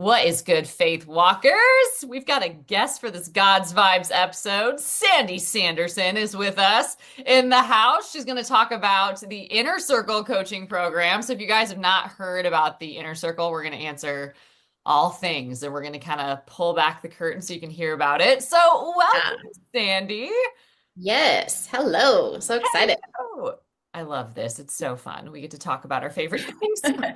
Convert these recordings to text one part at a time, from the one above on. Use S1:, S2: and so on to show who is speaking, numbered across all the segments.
S1: What is good, Faith Walkers? We've got a guest for this God's Vibes episode. Sandee Sanderson is with us in the house. She's going to talk about the Inner Circle coaching program. So if you guys have not heard about the Inner Circle, we're going to answer all things and we're going to kind of pull back the curtain so you can hear about it. So
S2: Ah,
S1: welcome, Sandee.
S2: yes. Hello. So excited.
S1: Oh, I love this. It's so fun. We get to talk about our favorite things.
S2: Yay,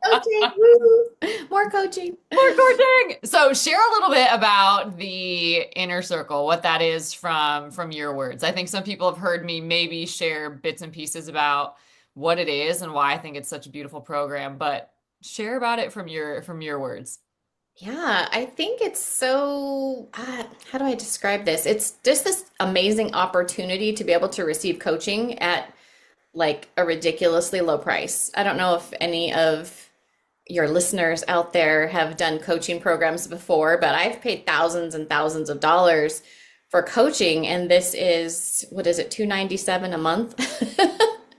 S2: coaching. Woo. More coaching.
S1: More coaching. So share a little bit about the inner circle, what that is from your words. I think some people have heard me maybe share bits and pieces about what it is and why I think it's such a beautiful program, but share about it from your words.
S2: Yeah, I think it's so, how do I describe this? It's just this amazing opportunity to be able to receive coaching at like a ridiculously low price. I don't know if any of your listeners out there have done coaching programs before, but I've paid thousands and thousands of dollars for coaching, and this is, what is it, 297 a month?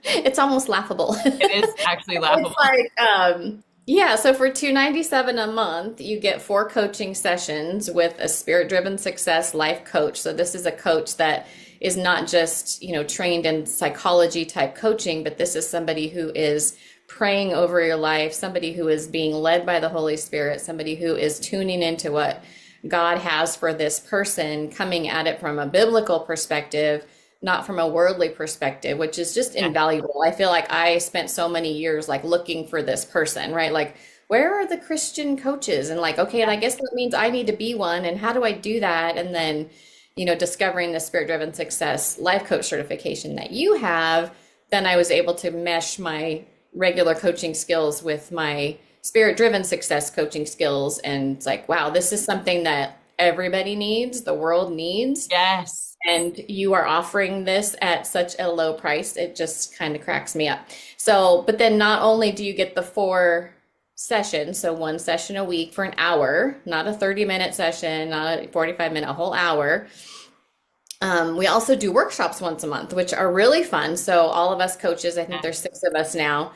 S2: It's almost laughable.
S1: It is actually
S2: It's
S1: laughable.
S2: like, yeah, so for 297 a month, you get 4 coaching sessions with a spirit-driven success life coach. So this is a coach that is not just, trained in psychology type coaching, but this is somebody who is praying over your life, somebody who is being led by the Holy Spirit, somebody who is tuning into what God has for this person, coming at it from a biblical perspective, not from a worldly perspective, which is just
S1: Yeah.
S2: invaluable. I feel like I spent so many years like looking for this person, right? Like, where are the Christian coaches? And like, okay, and I guess that means I need to be one. And how do I do that? And then, discovering the Spirit Driven Success life coach certification that you have, then I was able to mesh my regular coaching skills with my Spirit Driven Success coaching skills. And it's like, wow, this is something that everybody needs, the world needs,
S1: Yes.
S2: and you are offering this at such a low price. It just kind of cracks me up. So, but then not only do you get the 4 sessions, so 1 session a week for an hour, not a 30-minute session, not a 45-minute, a whole hour. We also do workshops once a month, which are really fun. So all of us coaches, I think there's 6 of us now.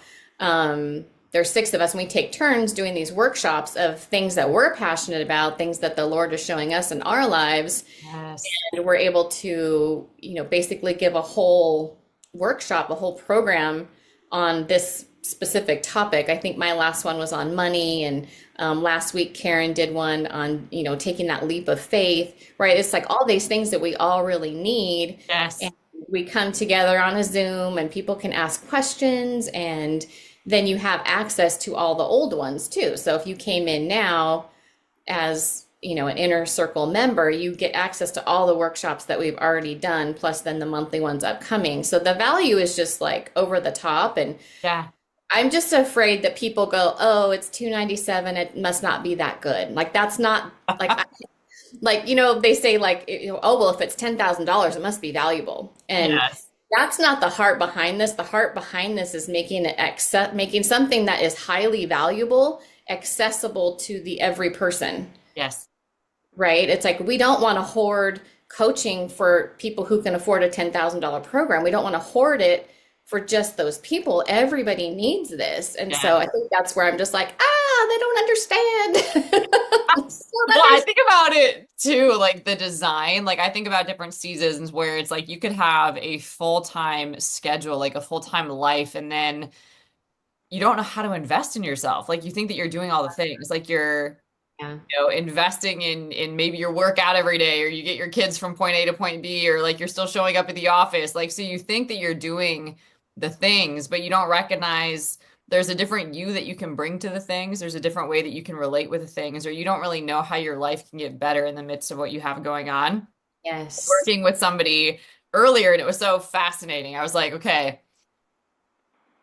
S2: There's 6 of us, and we take turns doing these workshops of things that we're passionate about, things that the Lord is showing us in our lives.
S1: Yes.
S2: And we're able to, basically give a whole workshop, a whole program on this specific topic. I think my last one was on money, and last week Karen did one on, taking that leap of faith, right? It's like all these things that we all really need.
S1: Yes.
S2: And we come together on a Zoom and people can ask questions, and then you have access to all the old ones too. So if you came in now as an inner circle member, you get access to all the workshops that we've already done, plus then the monthly ones upcoming. So the value is just like over the top. And
S1: Yeah.
S2: I'm just afraid that people go, oh, it's 297, it must not be that good. Like that's not like they say like, oh well, if it's $10,000 it must be valuable. And
S1: Yes.
S2: that's not the heart behind this. The heart behind this is making something that is highly valuable accessible to the every person,
S1: Yes.
S2: right? It's like we don't want to hoard coaching for people who can afford a $10,000 program. We don't want to hoard it for just those people. Everybody needs this. And
S1: Yeah.
S2: so I think that's where I'm just like, they don't understand. Don't
S1: Well, I
S2: understand.
S1: think about it too, like the design. Like I think about different seasons where it's like you could have a full-time schedule, like a full-time life, and then you don't know how to invest in yourself. Like you think that you're doing all the things, like you're,
S2: Yeah.
S1: investing in maybe your workout every day, or you get your kids from point A to point B, or like you're still showing up at the office. Like so you think that you're doing the things, but you don't recognize there's a different you that you can bring to the things. There's a different way that you can relate with the things, or you don't really know how your life can get better in the midst of what you have going on.
S2: Yes.
S1: Working with somebody earlier, and it was so fascinating. I was like, okay,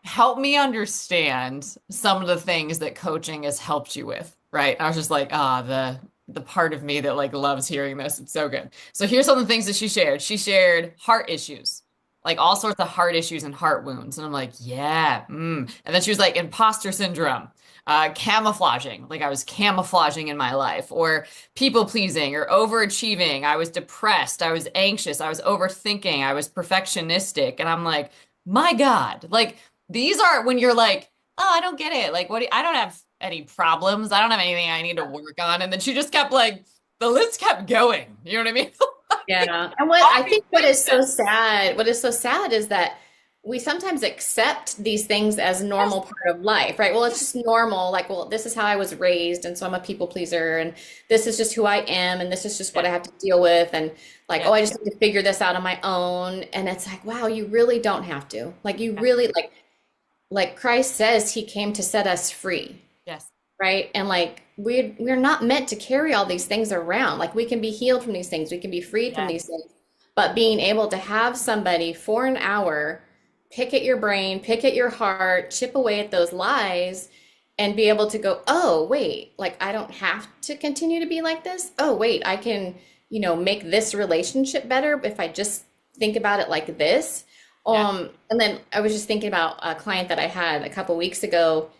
S1: help me understand some of the things that coaching has helped you with, right? I was just like, the part of me that like loves hearing this. It's so good. So here's some of the things that she shared. She shared heart issues, like all sorts of heart issues and heart wounds. And I'm like, yeah. And then she was like, imposter syndrome, camouflaging, like I was camouflaging in my life, or people pleasing or overachieving. I was depressed. I was anxious. I was overthinking. I was perfectionistic. And I'm like, my God, like these are when you're like, oh, I don't get it. Like, I don't have any problems. I don't have anything I need to work on. And then she just kept like, the list kept going. You know what I mean?
S2: Yeah. And what
S1: All
S2: I
S1: these
S2: think
S1: things that,
S2: what is so sad is that we sometimes accept these things as
S1: yes,
S2: normal part of life, right? Well, it's just normal. Like, well, this is how I was raised, and so I'm a people pleaser, and this is just who I am, and this is just what
S1: yes,
S2: I have to deal with, and like, oh,
S1: yes,
S2: I just need to figure this out on my own. And it's like, wow, you really don't have to. Like, you really like Christ says he came to set us free,
S1: yes,
S2: right? And like we're not meant to carry all these things around. Like we can be healed from these things, we can be freed from
S1: yes,
S2: these things. But being able to have somebody for an hour pick at your brain, pick at your heart, chip away at those lies, and be able to go, oh, wait, like I don't have to continue to be like this. Oh, wait, I can, make this relationship better if I just think about it like this.
S1: yes.
S2: And then I was just thinking about a client that I had a couple weeks ago,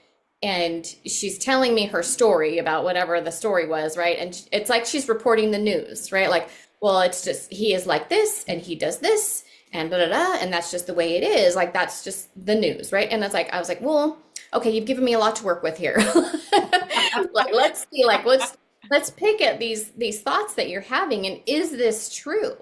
S2: and she's telling me her story about whatever the story was, right? And it's like she's reporting the news, right? Like, well, it's just he is like this and he does this and da da da, and that's just the way it is. Like that's just the news, right? And it's like I was like, well, okay, you've given me a lot to work with here. Like, let's see, like let's pick at these thoughts that you're having, and is this true?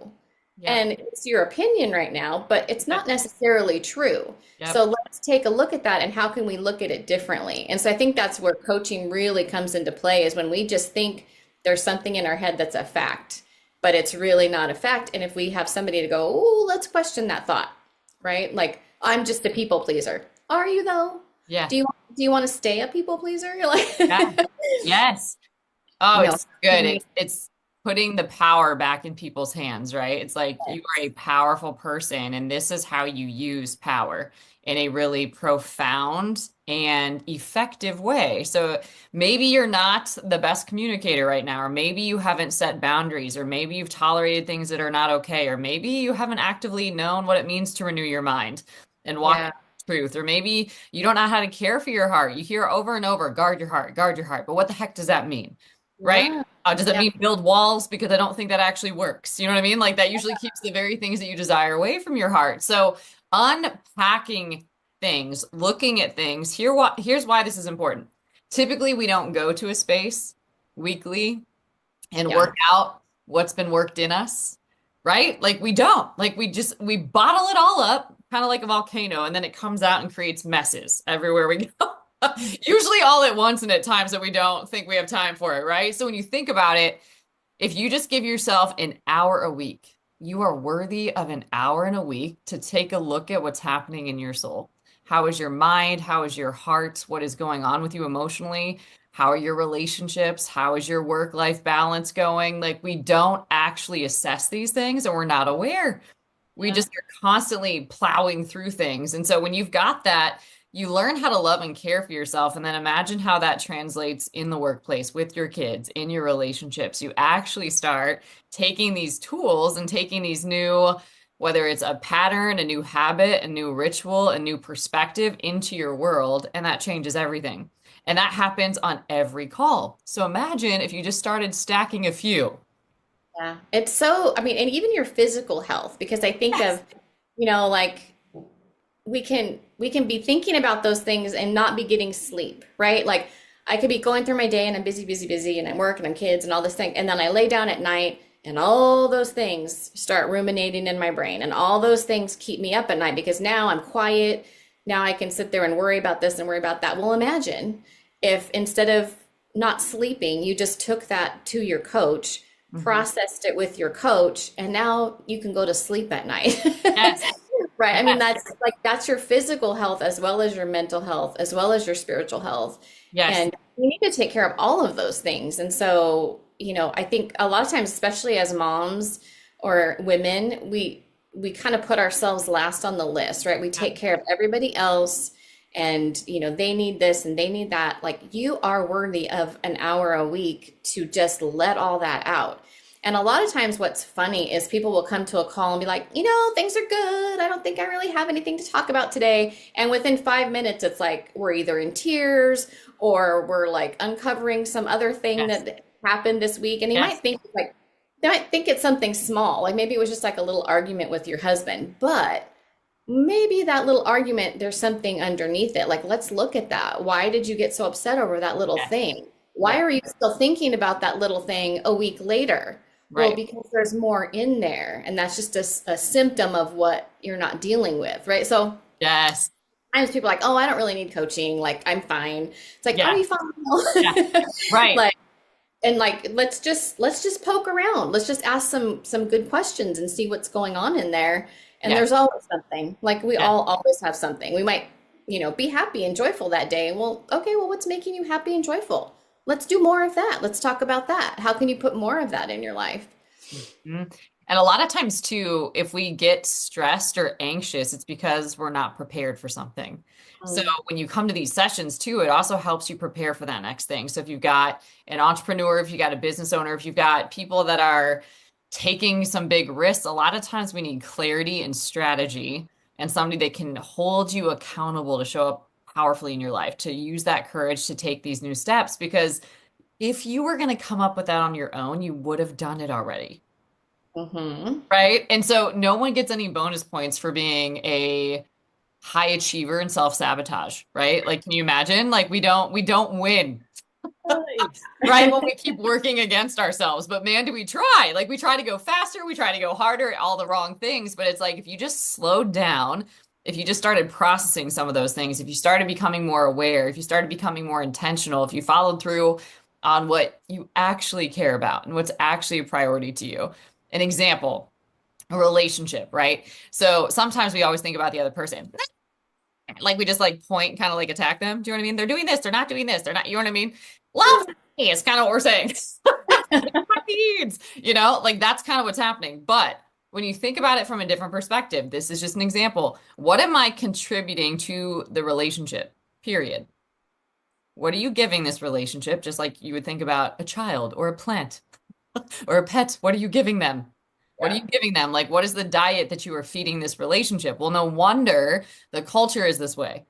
S1: Yep,
S2: And it's your opinion right now, but it's
S1: yep,
S2: not necessarily true.
S1: yep.
S2: So let's take a look at that and how can we look at it differently? And so I think that's where coaching really comes into play is when we just think there's something in our head that's a fact, but it's really not a fact. And if we have somebody to go, oh, let's question that thought, right? Like, I'm just a people pleaser. Are you though?
S1: Yeah,
S2: Do you want to stay a people pleaser? You're like,
S1: yeah, yes. Oh,
S2: you know,
S1: it's good. It's putting the power back in people's hands, right? It's like you are a powerful person, and this is how you use power in a really profound and effective way. So maybe you're not the best communicator right now, or maybe you haven't set boundaries, or maybe you've tolerated things that are not okay, or maybe you haven't actively known what it means to renew your mind and walk
S2: yeah,
S1: in truth, or maybe you don't know how to care for your heart. You hear over and over, guard your heart. But what the heck does that mean? Right?
S2: yeah,
S1: Does that
S2: yeah,
S1: mean build walls? Because I don't think that actually works. You know what I mean? Like that usually keeps the very things that you desire away from your heart. So unpacking things, looking at things, here's why this is important. Typically, we don't go to a space weekly and
S2: yeah.
S1: work out what's been worked in us, right? Like we don't. Like we bottle it all up, kind of like a volcano, and then it comes out and creates messes everywhere we go. Usually all at once and at times that we don't think we have time for it, right? So when you think about it, if you just give yourself an hour a week, you are worthy of an hour in a week to take a look at what's happening in your soul. How is your mind? How is your heart? What is going on with you emotionally? How are your relationships? How is your work-life balance going? Like, we don't actually assess these things and we're not aware. We
S2: Yeah.
S1: just are constantly plowing through things. And so when you've got that, you learn how to love and care for yourself. And then imagine how that translates in the workplace with your kids, in your relationships. You actually start taking these tools and taking these new, whether it's a pattern, a new habit, a new ritual, a new perspective into your world. And that changes everything. And that happens on every call. So imagine if you just started stacking a few.
S2: Yeah, it's so, I mean, and even your physical health, because I think
S1: Yes.
S2: of, like we can be thinking about those things and not be getting sleep, right? Like I could be going through my day and I'm busy, busy, busy, and I'm working, I'm kids and all this thing, and then I lay down at night and all those things start ruminating in my brain, and all those things keep me up at night because now I'm quiet. Now I can sit there and worry about this and worry about that. Well, imagine if instead of not sleeping, you just took that to your coach,
S1: Mhm.
S2: processed it with your coach, and now you can go to sleep at night.
S1: Yes.
S2: Right. I mean,
S1: Yes.
S2: that's your physical health as well as your mental health, as well as your spiritual health.
S1: Yes.
S2: And you need to take care of all of those things. And so, I think a lot of times, especially as moms or women, we kind of put ourselves last on the list, right? We take care of everybody else, and they need this and they need that. Like, you are worthy of an hour a week to just let all that out. And a lot of times what's funny is people will come to a call and be like, things are good. I don't think I really have anything to talk about today. And within 5 minutes, it's like we're either in tears or we're like uncovering some other thing
S1: Yes.
S2: that happened this week. And
S1: Yes.
S2: they might think it's something small. Like maybe it was just like a little argument with your husband, but maybe that little argument, there's something underneath it. Like, let's look at that. Why did you get so upset over that little
S1: Yes.
S2: thing? Why
S1: Yeah.
S2: are you still thinking about that little thing a week later? Well,
S1: Right.
S2: because there's more in there, and that's just a symptom of what you're not dealing with, right? So
S1: Yes.
S2: sometimes people are like, oh, I don't really need coaching. Like, I'm fine. It's like, are
S1: Yeah.
S2: you
S1: Yeah.
S2: fine?
S1: Right.
S2: Like, and like, let's just poke around. Let's just ask some good questions and see what's going on in there. And
S1: Yes.
S2: there's always something. Like we
S1: Yes.
S2: all always have something. We might, be happy and joyful that day. Well, okay, well, what's making you happy and joyful? Let's do more of that. Let's talk about that. How can you put more of that in your life?
S1: Mhm. And a lot of times too, if we get stressed or anxious, it's because we're not prepared for something. So
S2: Mm.
S1: when you come to these sessions too, it also helps you prepare for that next thing. So if you've got an entrepreneur, if you got a business owner, if you've got people that are taking some big risks, a lot of times we need clarity and strategy and somebody that can hold you accountable to show up powerfully in your life, to use that courage to take these new steps. Because if you were going to come up with that on your own, you would have done it already.
S2: Mm-hmm.
S1: Right. And so no one gets any bonus points for being a high achiever and self-sabotage, right? Like, can you imagine? Like we don't win, right? When we keep working against ourselves. But man, do we try? Like we try to go faster, we try to go harder, all the wrong things. But it's like if you just slowed down, if you just started processing some of those things, if you started becoming more aware, if you started becoming more intentional, if you followed through on what you actually care about and what's actually a priority to you. An example, a relationship, right? So sometimes we always think about the other person. Like we just like point and kind of like attack them. Do you know what I mean? They're doing this, they're not doing this, they're not, you know what I mean? Love me is kind of what we're saying. My needs, like that's kind of what's happening. But when you think about it from a different perspective, this is just an example. What am I contributing to the relationship? Period. What are you giving this relationship? Just like you would think about a child or a plant or a pet. What are you giving them? What are
S2: Yeah.
S1: you giving them? Like, what is the diet that you are feeding this relationship? Well, no wonder the culture is this way.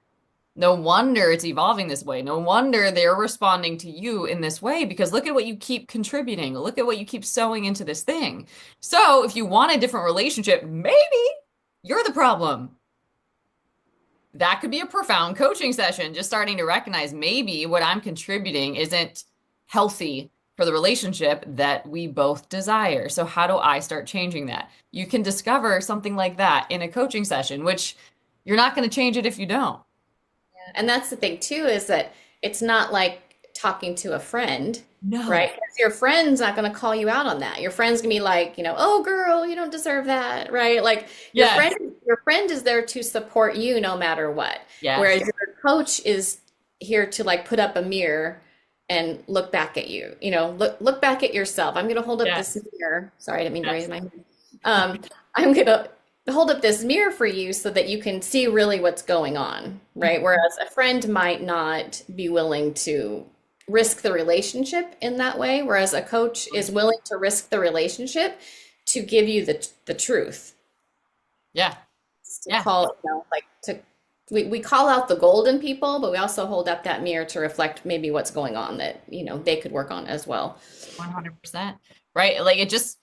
S1: No wonder it's evolving this way. No wonder they're responding to you in this way because look at what you keep contributing. Look at what you keep sowing into this thing. So, if you want a different relationship, maybe you're the problem. That could be a profound coaching session, just starting to recognize maybe what I'm contributing isn't healthy for the relationship that we both desire. So, how do I start changing that? You can discover something like that in a coaching session, which you're not going to change it if you don't.
S2: And that's the thing too, is that it's not like talking to a friend, right?
S1: No.
S2: 'Cause your friend's not going to call you out on that. Your friend's gonna be like, oh girl, you don't deserve that, right? Like your
S1: Yes.
S2: friend, your friend is there to support you no matter what. Whereas
S1: Yes.
S2: your coach is here to like put up a mirror and look back at you. Look back at yourself. I'm gonna hold up
S1: Yes.
S2: this mirror. Sorry, I didn't mean to raise
S1: Yes.
S2: my hand. I'm gonna hold up this mirror for you so that you can see really what's going on, right? Whereas a friend might not be willing to risk the relationship in that way, whereas a coach is willing to risk the relationship to give you the truth.
S1: Yeah.
S2: To
S1: Yeah.
S2: call, like to we call out the gold in people, but we also hold up that mirror to reflect maybe what's going on that, they could work on as well.
S1: 100%. Right. Like it just,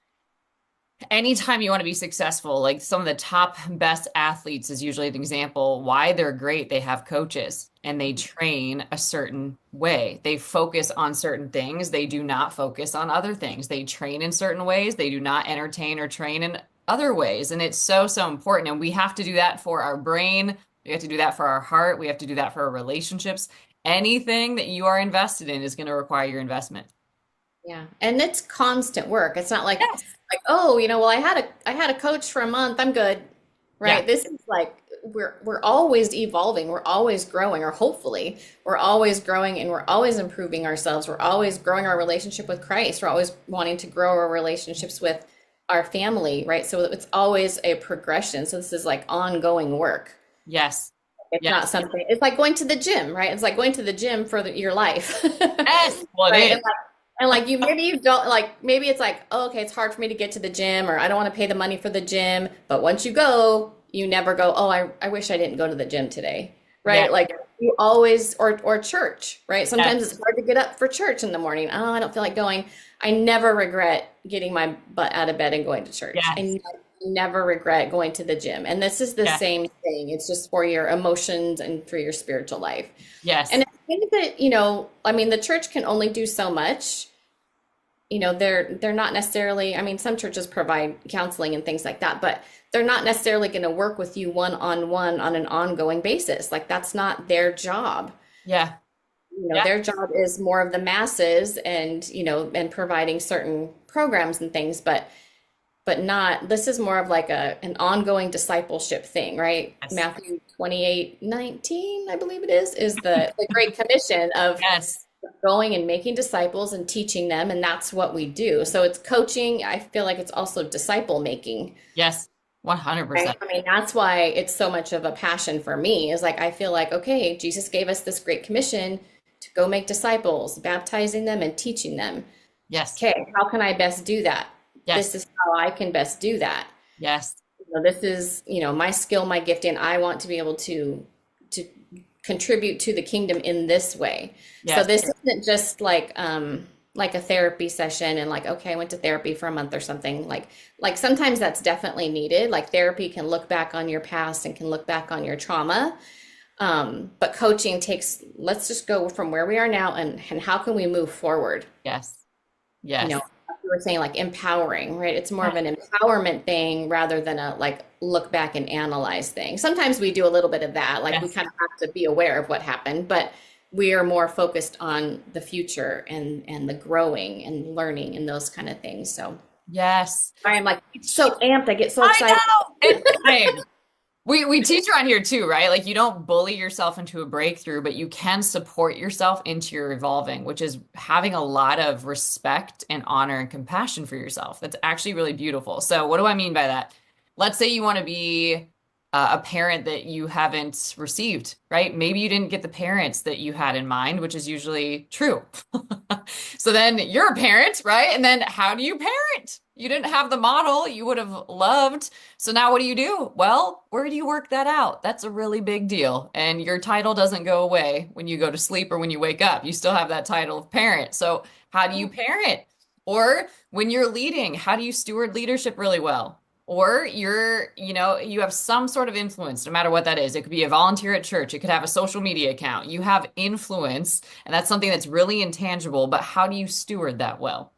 S1: anytime you want to be successful, like some of the top best athletes is usually an example why they're great. They have coaches and they train a certain way. They focus on certain things. They do not focus on other things. They train in certain ways. They do not entertain or train in other ways. And it's so, so important. And we have to do that for our brain. We have to do that for our heart. We have to do that for our relationships. Anything that you are invested in is going to require your investment.
S2: Yeah. And it's constant work. It's not
S1: Yes.
S2: like, oh, well, I had a coach for a month. I'm good.
S1: Yeah.
S2: Right? This is like we're always evolving. We're always growing, or hopefully we're always growing and we're always improving ourselves. We're always growing our relationship with Christ. We're always wanting to grow our relationships with our family, right? So it's always a progression. So this is like ongoing work.
S1: Yes.
S2: It's not
S1: Yes.
S2: something, it's like going to the gym, right? It's like going to the gym for your life.
S1: Yes. Well, it
S2: Right.
S1: is.
S2: And like maybe you don't like, maybe it's like, oh, okay, it's hard for me to get to the gym, or I don't want to pay the money for the gym. But once you go, you never go, oh, I wish I didn't go to the gym today.
S1: Yeah.
S2: Right. Like you always, or church, right?
S1: Yes.
S2: Sometimes it's hard to get up for church in the morning. Oh, I don't feel like going. I never regret getting my butt out of bed and going to church. I
S1: Yes.
S2: never you never regret going to the gym. And this is the
S1: Yeah.
S2: same thing. It's just for your emotions and for your spiritual life. And
S1: Yes.
S2: I think that, I mean, the church can only do so much. They're not necessarily, I mean, some churches provide counseling and things like that, but they're not necessarily going to work with you one on one on an ongoing basis. Like that's not their job.
S1: Yeah. Yeah.
S2: Their job is more of the masses and, and providing certain programs and things, but not, this is more of like an ongoing discipleship thing, right?
S1: Yes.
S2: Matthew 28:19, I believe it is the Great Commission of
S1: Yes.
S2: going and making disciples and teaching them, and that's what we do. So it's coaching. I feel like it's also disciple making,
S1: Yes.
S2: right?
S1: 100%.
S2: I mean, that's why it's so much of a passion for me, is like I feel like, okay, Jesus gave us this great commission to go make disciples, baptizing them and teaching them.
S1: Yes.
S2: Okay, how can I best do that?
S1: Yes.
S2: This is how I can best do that.
S1: Yes.
S2: This is, my skill, my gifting. I want to be able to contribute to the kingdom in this way. So
S1: Yes.
S2: this isn't just like a therapy session and like, okay, I went to therapy for a month or something. Like sometimes that's definitely needed. Like therapy can look back on your past and can look back on your trauma. But coaching takes, let's just go from where we are now and how can we move forward?
S1: Yes.
S2: You
S1: Yes.
S2: know, you were saying like empowering, right? It's more
S1: Yeah.
S2: of an empowerment thing rather than a like look back and analyze thing. Sometimes we do a little bit of that, like we
S1: Yes.
S2: kind of have to be aware of what happened, but we are more focused on the future and the growing and learning and those kind of things. So
S1: Yes.
S2: I'm like so amped. I get so
S1: I
S2: excited.
S1: know. Same. We teach around here too, right? Like you don't bully yourself into a breakthrough, but you can support yourself into your evolving, which is having a lot of respect and honor and compassion for yourself. That's actually really beautiful. So what do I mean by that? Let's say you want to be a parent that you haven't received, right? Maybe you didn't get the parents that you had in mind, which is usually true. So then you're a parent, right? And then how do you parent? You didn't have the model you would have loved. So now what do you do? Well, where do you work that out? That's a really big deal. And your title doesn't go away when you go to sleep or when you wake up. You still have that title of parent. So how do you parent? Or when you're leading, how do you steward leadership really well? Or you have some sort of influence, no matter what that is. It could be a volunteer at church. It could have a social media account. You have influence, and that's something that's really intangible, but how do you steward that well,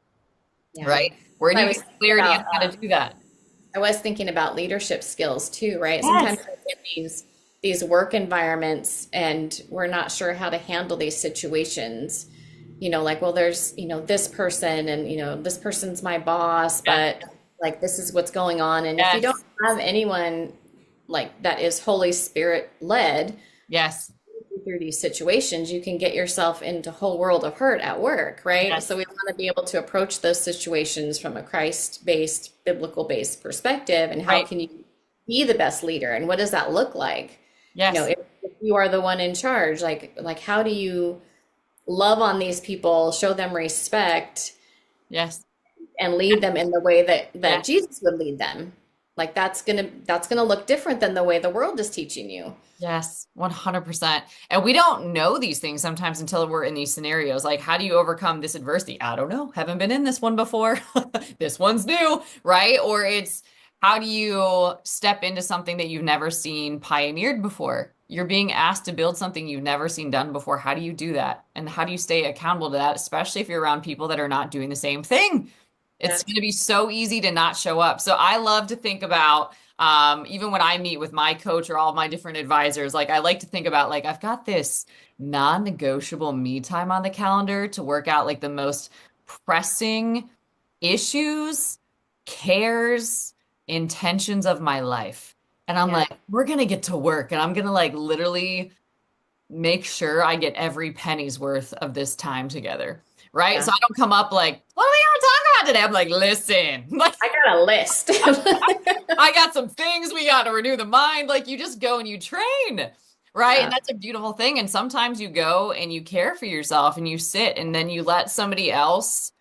S2: Yeah.
S1: right? Where do
S2: I
S1: you
S2: was
S1: get
S2: thinking
S1: clarity on
S2: about
S1: how to do that?
S2: I was thinking about leadership skills too, right? Sometimes
S1: Yes.
S2: we're in these work environments and we're not sure how to handle these situations. Like, well, there's, this person and, this person's my boss,
S1: Yeah.
S2: but like this is what's going on. And if you
S1: Yes.
S2: don't have anyone like that is Holy Spirit led
S1: Yes.
S2: through these situations, you can get yourself into a whole world of hurt at work, right?
S1: Yes.
S2: So we want to be able to approach those situations from a Christ-based, biblical-based perspective. And how
S1: Right.
S2: can you be the best leader? And what does that look like?
S1: Yes.
S2: If you are the one in charge, like how do you love on these people, show them respect,
S1: Yes.
S2: and lead them in the way
S1: Yeah.
S2: that Jesus would lead them? Like that's gonna look different than the way the world is teaching you.
S1: Yes, 100%. And we don't know these things sometimes until we're in these scenarios. Like, how do you overcome this adversity? I don't know. Haven't been in this one before. This one's new, right? Or it's how do you step into something that you've never seen pioneered before? You're being asked to build something you've never seen done before. How do you do that? And how do you stay accountable to that, especially if you're around people that are not doing the same thing?
S2: Yeah.
S1: It's going to be so easy to not show up. So I love to think about, even when I meet with my coach or all my different advisors, like I like to think about like I've got this non-negotiable me time on the calendar to work out like the most pressing issues, cares, intentions of my life. And I'm
S2: Yeah.
S1: like, we're going to get to work and I'm going to like literally make sure I get every penny's worth of this time together. Right. So
S2: Yeah.
S1: I don't come up like, what are we going to talk about today? I'm like, listen, like,
S2: I got a list.
S1: I got some things we got to renew the mind. Like, you just go and you train. Right. And
S2: Yeah.
S1: that's a beautiful thing. And sometimes you go and you care for yourself and you sit and then you let somebody else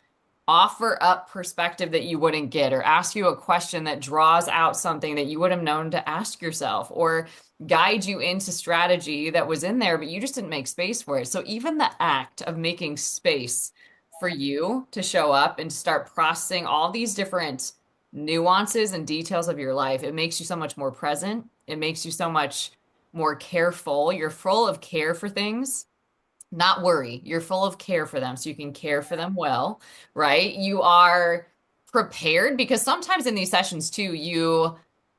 S1: offer up perspective that you wouldn't get or ask you a question that draws out something that you would have known to ask yourself or guide you into strategy that was in there, but you just didn't make space for it. So even the act of making space for you to show up and start processing all these different nuances and details of your life. It makes you so much more present. It makes you so much more careful. You're full of care for things, not worry. You're full of care for them so you can care for them well, right? You are prepared because sometimes in these sessions too,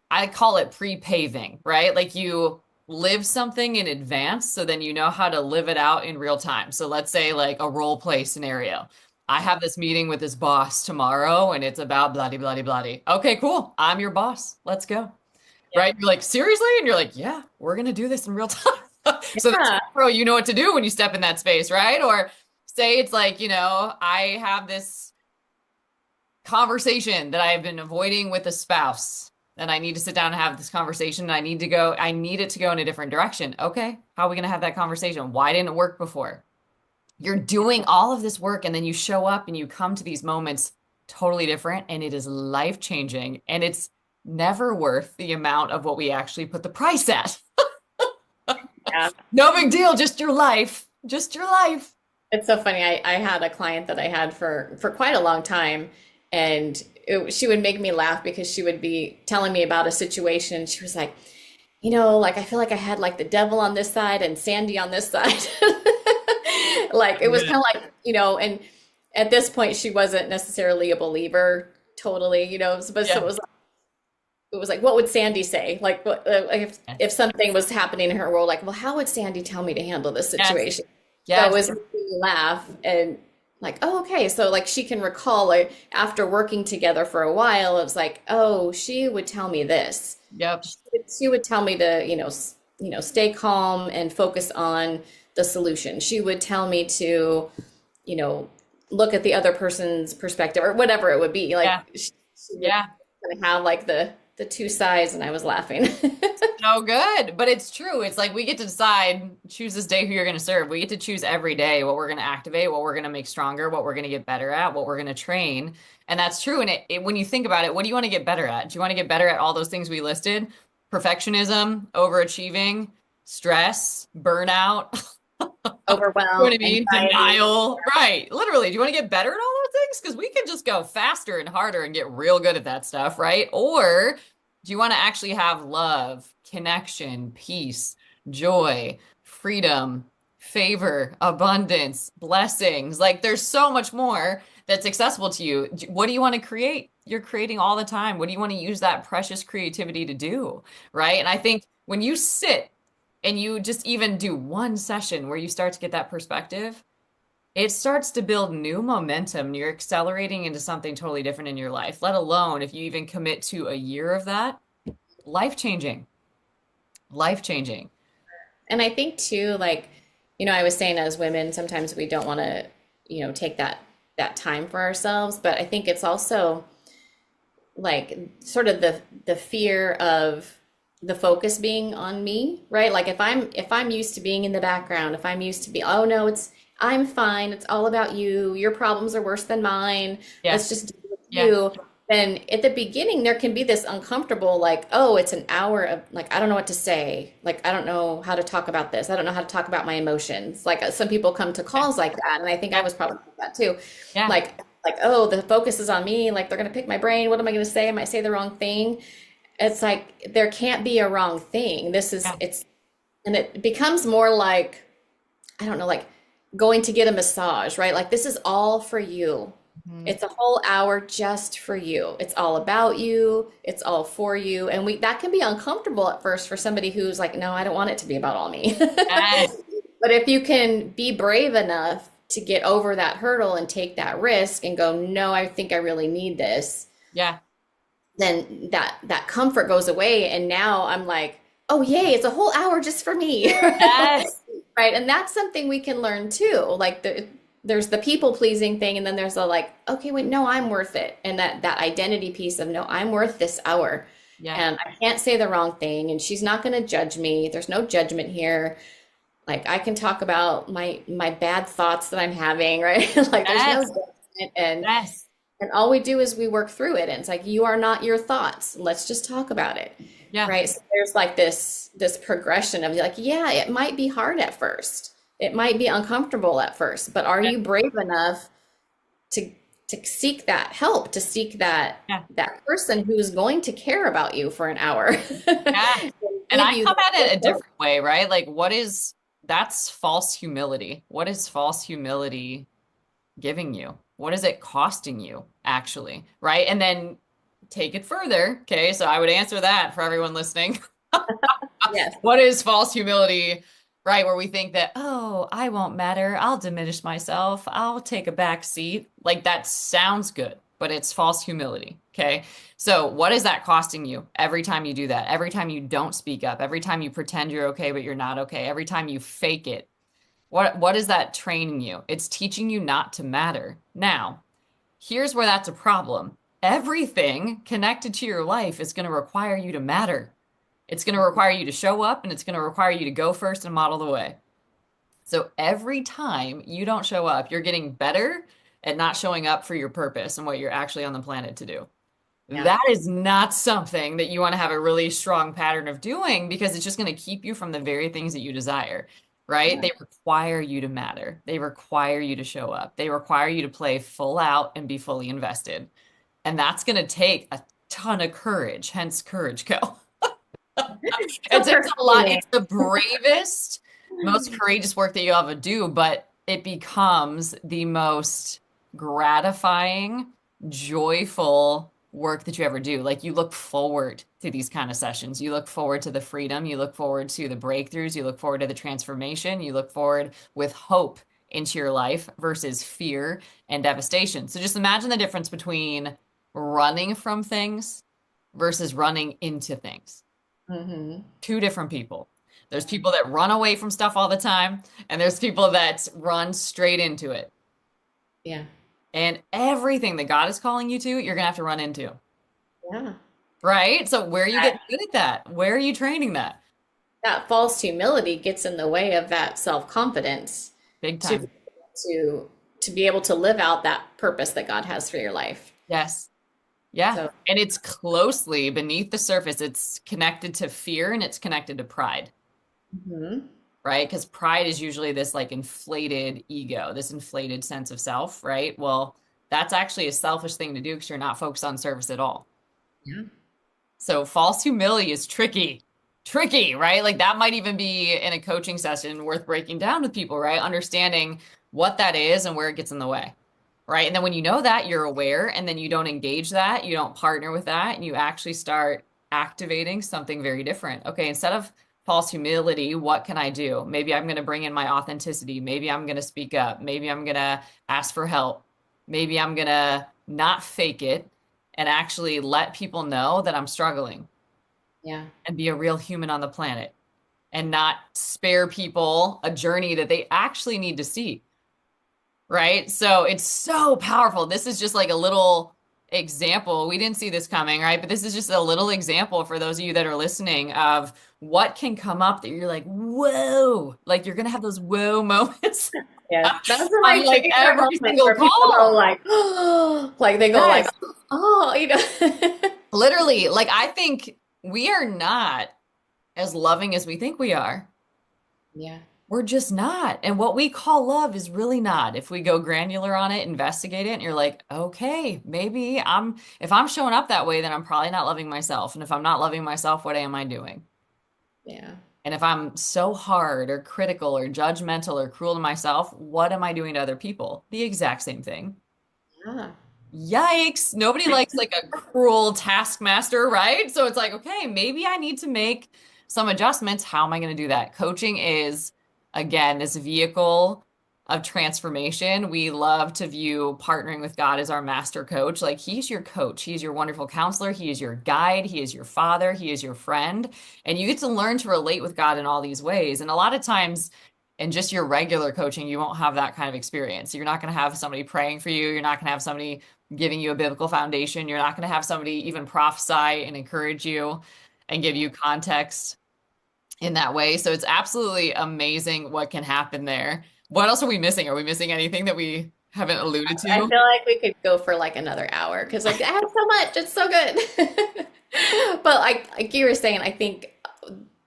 S1: I call it pre-paving, right? Like you live something in advance so then you know how to live it out in real time. So let's say like a role play scenario. I have this meeting with this boss tomorrow and it's about bloody, bloody, bloody. Okay, cool. I'm your boss. Let's go.
S2: Yeah.
S1: Right? You're like, seriously? And you're like, yeah, we're gonna do this in real time. So that
S2: Yeah.
S1: tomorrow you know what to do when you step in that space, right? Or say it's like, I have this conversation that I have been avoiding with a spouse, and I need to sit down and have this conversation. And I need it to go in a different direction. Okay, how are we gonna have that conversation? Why didn't it work before? You're doing all of this work, and then you show up and you come to these moments totally different, and it is life changing, and it's never worth the amount of what we actually put the price at.
S2: Yeah.
S1: No big deal, just your life. Just your life.
S2: It's so funny. I had a client that I had for quite a long time, and she would make me laugh because she would be telling me about a situation. She was like, like I feel like I had like the devil on this side and Sandy on this side. Like it was
S1: Yeah.
S2: kind of like, and at this point she wasn't necessarily a believer totally, but so
S1: Yeah.
S2: it was like, what would Sandy say? Like, what, like if something was happening in her world, like, well, how would Sandy tell me to handle this
S1: Yes.
S2: situation? So it
S1: Yes.
S2: was making me laugh and like, oh, okay. So like she can recall like after working together for a while, it was like, oh, she would tell me this.
S1: Yep.
S2: She would tell me to, stay calm and focus on the solution. She would tell me to, you know, look at the other person's perspective or whatever it would be. Like
S1: Yeah.
S2: she would
S1: Yeah.
S2: kind of have like the two sides, and I was laughing.
S1: So good. But it's true. It's like we get to decide, choose this day who you're going to serve. We get to choose every day what we're going to activate, what we're going to make stronger, what we're going to get better at, what we're going to train. And that's true. And when you think about it, what do you want to get better at? Do you want to get better at all those things we listed? Perfectionism, overachieving, stress, burnout. You know what
S2: Overwhelm,
S1: I mean?
S2: anxiety.
S1: Denial. Right. Literally. Do you want to get better at all those things? Because we can just go faster and harder and get real good at that stuff, right? Or do you want to actually have love, connection, peace, joy, freedom, favor, abundance, blessings? Like there's so much more that's accessible to you. What do you want to create? You're creating all the time. What do you want to use that precious creativity to do? Right. And I think when you sit and you just even do one session where you start to get that perspective, it starts to build new momentum. You're accelerating into something totally different in your life, let alone if you even commit to a year of that, life changing, life changing.
S2: And I think too, like, I was saying as women, sometimes we don't want to, take that time for ourselves, but I think it's also like sort of the fear of the focus being on me, right? Like if I'm used to being in the background, if I'm used to be, oh no, I'm fine, it's all about you, your problems are worse than mine, let's
S1: Yes.
S2: just do it with
S1: Yeah.
S2: you. Then at the beginning there can be this uncomfortable, like, oh, it's an hour of like I don't know what to say, like I don't know how to talk about this, I don't know how to talk about my emotions. Like some people come to
S1: Yeah.
S2: calls like that, and I think I was probably like that too.
S1: Yeah.
S2: Like, oh, the focus is on me, like they're gonna pick my brain, what am I gonna say? I might say the wrong thing. It's like there can't be a wrong thing.
S1: Yeah.
S2: And it becomes more like, I don't know, like going to get a massage, right? Like this is all for you.
S1: Mhm.
S2: It's a whole hour just for you. It's all about you. It's all for you. And that can be uncomfortable at first for somebody who's like, no, I don't want it to be about all me.
S1: Yes.
S2: But if you can be brave enough to get over that hurdle and take that risk and go, no, I think I really need this,
S1: Yeah.
S2: then that comfort goes away, and now I'm like, oh yay, it's a whole hour just for me.
S1: Yes.
S2: Right? And that's something we can learn too. Like there's the people pleasing thing, and then there's the like, okay, wait, no, I'm worth it. And that identity piece of no, I'm worth this hour.
S1: Yeah.
S2: And I can't say the wrong thing, and she's not going to judge me. There's no judgment here. Like I can talk about my bad thoughts that I'm having, right? Like there's no
S1: Yes.
S2: judgment,
S1: Yes.
S2: and all we do is we work through it. And it's like, you are not your thoughts. Let's just talk about it.
S1: Yeah.
S2: Right. So there's like this progression of like, yeah, it might be hard at first. It might be uncomfortable at first, but are
S1: Yeah.
S2: you brave enough to to seek that help, to seek
S1: Yeah.
S2: that person who's going to care about you for an hour.
S1: Yeah. And
S2: Give
S1: I
S2: you
S1: come at it a
S2: the
S1: different way, right? Like, that's false humility. What is false humility giving you? What is it costing you, actually? Right? And then take it further. Okay. So I would answer that for everyone listening.
S2: yes.
S1: What is false humility, right? Where we think that, oh, I won't matter. I'll diminish myself. I'll take a back seat. Like that sounds good, but it's false humility. Okay. So what is that costing you every time you do that? Every time you don't speak up, every time you pretend you're okay, but you're not okay, every time you fake it. What is that training you? It's teaching you not to matter. Now, here's where that's a problem. Everything connected to your life is going to require you to matter. It's going to require you to show up and it's going to require you to go first and model the way. So every time you don't show up, you're getting better at not showing up for your purpose and what you're actually on the planet to do.
S2: Yeah.
S1: That is not something that you want to have a really strong pattern of doing because it's just going to keep you from the very things that you desire, right?
S2: Yeah.
S1: They require you to matter. They require you to show up. They require you to play full out and be fully invested. And that's going to take a ton of courage, hence Courage Co.
S2: So
S1: It takes a lot.
S2: perfect.
S1: It's the bravest, most courageous work that you'll ever do, but it becomes the most gratifying, joyful work that you ever do. Like you look forward to these kind of sessions. You look forward to the freedom. You look forward to the breakthroughs. You look forward to the transformation. You look forward with hope into your life versus fear and devastation. So just imagine the difference between running from things versus running into things.
S2: Hmm.
S1: Two different people. There's people that run away from stuff all the time, and there's people that run straight into it.
S2: Yeah.
S1: And everything that God is calling you to, you're gonna have to run into.
S2: Yeah.
S1: Right? So where are you getting good at that? Where are you training that?
S2: That false humility gets in the way of that self-confidence
S1: Big
S2: to
S1: time.
S2: to to be able to live out that purpose that God has for your life.
S1: Yes. Yeah.
S2: So,
S1: And it's closely beneath the surface. It's connected to fear and it's connected to pride,
S2: mhm.
S1: right? Because pride is usually this like inflated ego, this inflated sense of self, right? Well, that's actually a selfish thing to do because you're not focused on service at all.
S2: Yeah.
S1: So false humility is tricky. Tricky, right? Like that might even be in a coaching session worth breaking down with people, right? Understanding what that is and where it gets in the way, right? And then when you know that, you're aware and then you don't engage that, you don't partner with that, and you actually start activating something very different. Okay, instead of false humility, what can I do? Maybe I'm going to bring in my authenticity. Maybe I'm going to speak up. Maybe I'm going to ask for help. Maybe I'm going to not fake it and actually let people know that I'm struggling
S2: Yeah.
S1: and be a real human on the planet and not spare people a journey that they actually need to see. Right. So it's so powerful. This is just like a little example. We didn't see this coming, right? But this is just a little example for those of you that are listening of what can come up that you're like, whoa, like you're going to have those whoa moments
S2: Yes. Those are
S1: on
S2: my
S1: like
S2: favorite
S1: every
S2: moments
S1: single
S2: where people go
S1: call.
S2: like, oh, like they go like,
S1: Yes.
S2: oh, you know.
S1: Literally, like I think we are not as loving as we think we are.
S2: Yeah.
S1: We're just not. And what we call love is really not. If we go granular on it, investigate it, and you're like, okay, maybe if I'm showing up that way, then I'm probably not loving myself. And if I'm not loving myself, what am I doing?
S2: Yeah.
S1: And if I'm so hard or critical or judgmental or cruel to myself, what am I doing to other people? The exact same thing.
S2: Yeah.
S1: Yikes. Nobody likes like a cruel taskmaster, right? So it's like, okay, maybe I need to make some adjustments. How am I going to do that? Coaching is, again, this vehicle of transformation. We love to view partnering with God as our master coach. Like he's your coach, he's your wonderful counselor, he is your guide, he is your father, he is your friend. And you get to learn to relate with God in all these ways. And a lot of times, in just your regular coaching, you won't have that kind of experience. You're not going to have somebody praying for you. You're not going to have somebody giving you a biblical foundation. You're not going to have somebody even prophesy and encourage you and give you context in that way. So it's absolutely amazing what can happen there. What else are we missing? Are we missing anything that we haven't alluded
S2: I
S1: to?
S2: feel like we could go for like another hour because like I have so much. It's so good. But like you were saying, I think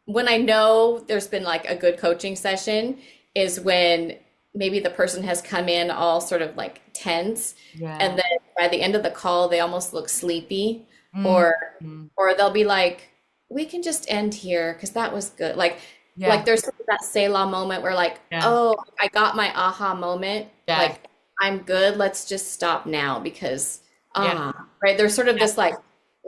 S2: when I know there's been like a good coaching session is when maybe the person has come in all sort of like tense and
S1: Yeah.
S2: then by the end of the call, they almost look sleepy,
S1: Mm,
S2: or
S1: mm.
S2: they'll be like, "We can just end here because that was good."
S1: Yeah,
S2: There's sort of that Selah moment where like,
S1: yeah,
S2: "Oh, I got my aha moment.
S1: yeah,
S2: Like, I'm good. Let's just stop now because
S1: yeah,
S2: right." There's sort of
S1: yeah,
S2: this like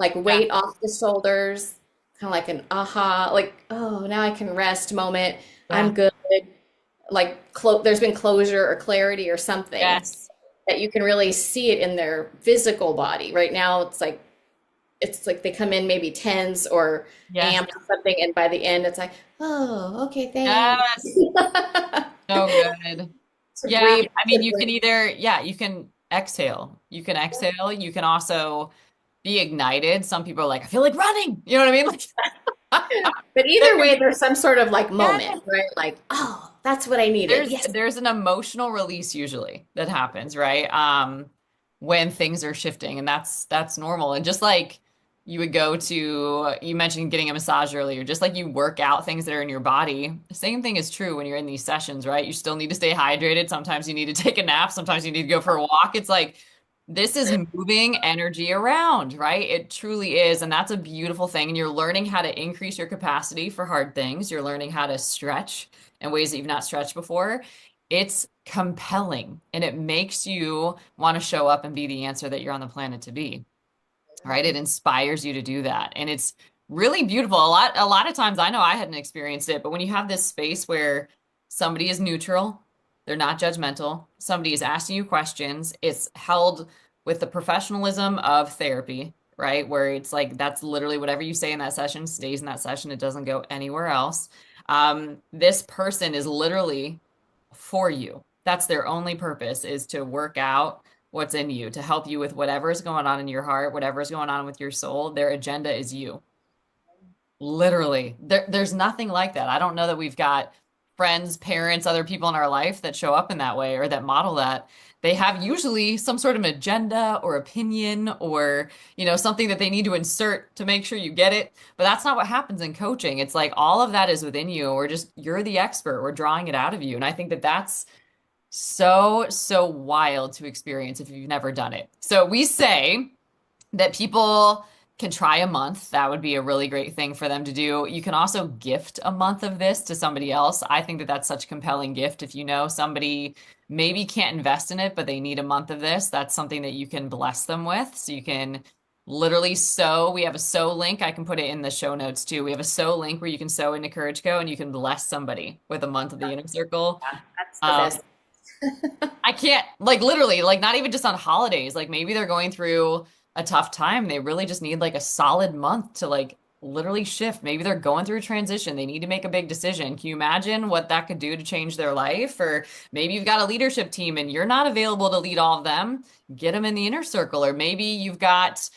S1: yeah,
S2: weight off the shoulders, kind of like an aha, like, "Oh, now I can rest" moment.
S1: yeah.
S2: I'm good. Like there's been closure or clarity or something
S1: Yes,
S2: that you can really see it in their physical body. Right now, it's like they come in maybe tense or
S1: yes,
S2: amped or something, and by the end, it's like, oh, okay, thanks.
S1: yes. So good.
S2: To
S1: Yeah,
S2: breathe,
S1: I mean,
S2: to
S1: you can
S2: breathe.
S1: either, yeah, you can exhale. You can exhale. You can also be ignited. Some people are like, I feel like running. You know what I mean? Like,
S2: But
S1: there
S2: either
S1: can
S2: way,
S1: be,
S2: there's some sort of like
S1: yeah,
S2: moment, right? Like, oh, that's what I needed. Yes.
S1: there's an emotional release usually that happens, right? When things are shifting, and that's normal. And just like you would go to, you mentioned getting a massage earlier, just like you work out things that are in your body, the same thing is true when you're in these sessions, right? You still need to stay hydrated. Sometimes you need to take a nap. Sometimes you need to go for a walk. It's like this is moving energy around, right? It truly is. And that's a beautiful thing. And you're learning how to increase your capacity for hard things. You're learning how to stretch in ways that you've not stretched before. It's compelling and it makes you want to show up and be the answer that you're on the planet to be, right? It inspires you to do that. And it's really beautiful. A lot of times I know I hadn't experienced it, but when you have this space where somebody is neutral, they're not judgmental, somebody is asking you questions, it's held with the professionalism of therapy, right? Where it's like that's literally whatever you say in that session stays in that session. It doesn't go anywhere else. This person is literally for you. That's their only purpose is to work out what's in you, to help you with whatever is going on in your heart, whatever is going on with your soul. Their agenda is you. Literally. There's nothing like that. I don't know that we've got friends, parents, other people in our life that show up in that way or that model that. They have usually some sort of agenda or opinion or, something that they need to insert to make sure you get it. But that's not what happens in coaching. It's like all of that is within you. You're the expert. We're drawing it out of you. And I think that that's so, so wild to experience if you've never done it. So we say that people can try a month. That would be a really great thing for them to do. You can also gift a month of this to somebody else. I think that that's such a compelling gift. If you know somebody maybe can't invest in it, but they need a month of this, that's something that you can bless them with. So you can literally sew. We have a sew link. I can put it in the show notes too. We have a sew link where you can sew into Courage Co and you can bless somebody with a month of the inner circle.
S2: That's the
S1: Um,
S2: best.
S1: I can't, like literally, like not even just on holidays. Like maybe they're going through a tough time. They really just need like a solid month to like literally shift. Maybe they're going through a transition. They need to make a big decision. Can you imagine what that could do to change their life? Or maybe you've got a leadership team and you're not available to lead all of them. Get them in the inner circle. Or maybe you've got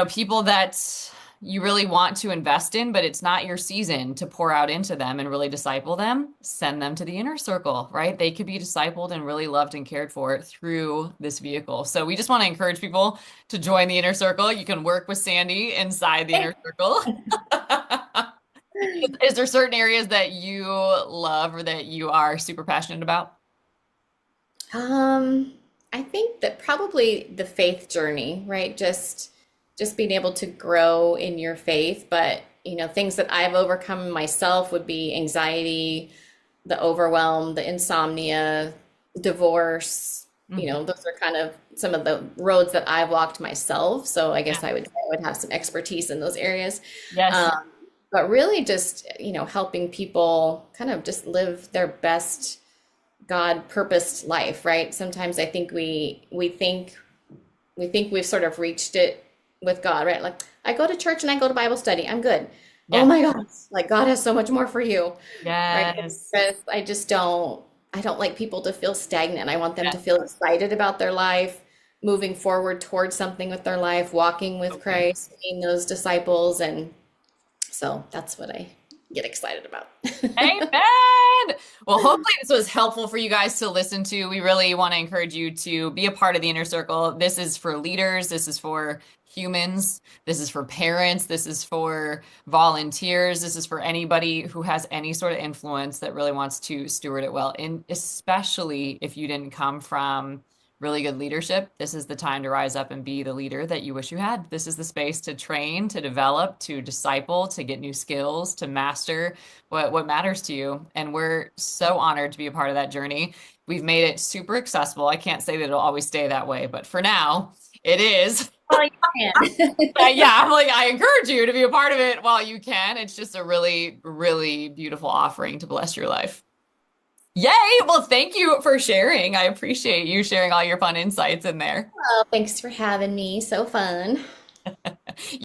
S1: people that you really want to invest in, but it's not your season to pour out into them and really disciple them, send them to the inner circle, right? They could be discipled and really loved and cared for through this vehicle. So we just want to encourage people to join the inner circle. You can work with Sandee inside the inner circle. Is there certain areas that you love or that you are super passionate about?
S2: Um, I think that probably the faith journey, right? Just being able to grow in your faith, but things that I've overcome myself would be anxiety, the overwhelm, the insomnia, divorce.
S1: Mhm.
S2: Those are kind of some of the roads that I've walked myself. So I
S1: Yeah.
S2: guess I would have some expertise in those areas.
S1: Yes.
S2: But really just, helping people kind of just live their best God purposed life, right? Sometimes I think we think we've sort of reached it with God, right? Like I go to church and I go to Bible study. I'm good. Oh
S1: Yeah.
S2: my gosh, like God has so much more for you, right?
S1: Yes.
S2: Because I don't like people to feel stagnant. I want them to
S1: Yes.
S2: feel excited about their life, moving forward towards something with their life, walking with
S1: Totally.
S2: Christ, being those disciples. And so that's what I get excited about.
S1: Amen. Well, hopefully this was helpful for you guys to listen to. We really want to encourage you to be a part of the inner circle. This is for leaders. This is for humans. This is for parents. This is for volunteers. This is for anybody who has any sort of influence that really wants to steward it well. And especially if you didn't come from really good leadership, this is the time to rise up and be the leader that you wish you had. This is the space to train, to develop, to disciple, to get new skills, to master what matters to you. And we're so honored to be a part of that journey. We've made it super accessible. I can't say that it'll always stay that way, but for now, it is.
S2: Well, you can.
S1: Yeah, I'm like, I encourage you to be a part of it while you can. It's just a really, really beautiful offering to bless your life. Yay! Well, thank you for sharing. I appreciate you sharing all your fun insights in there.
S2: Well, thanks for having me. So fun.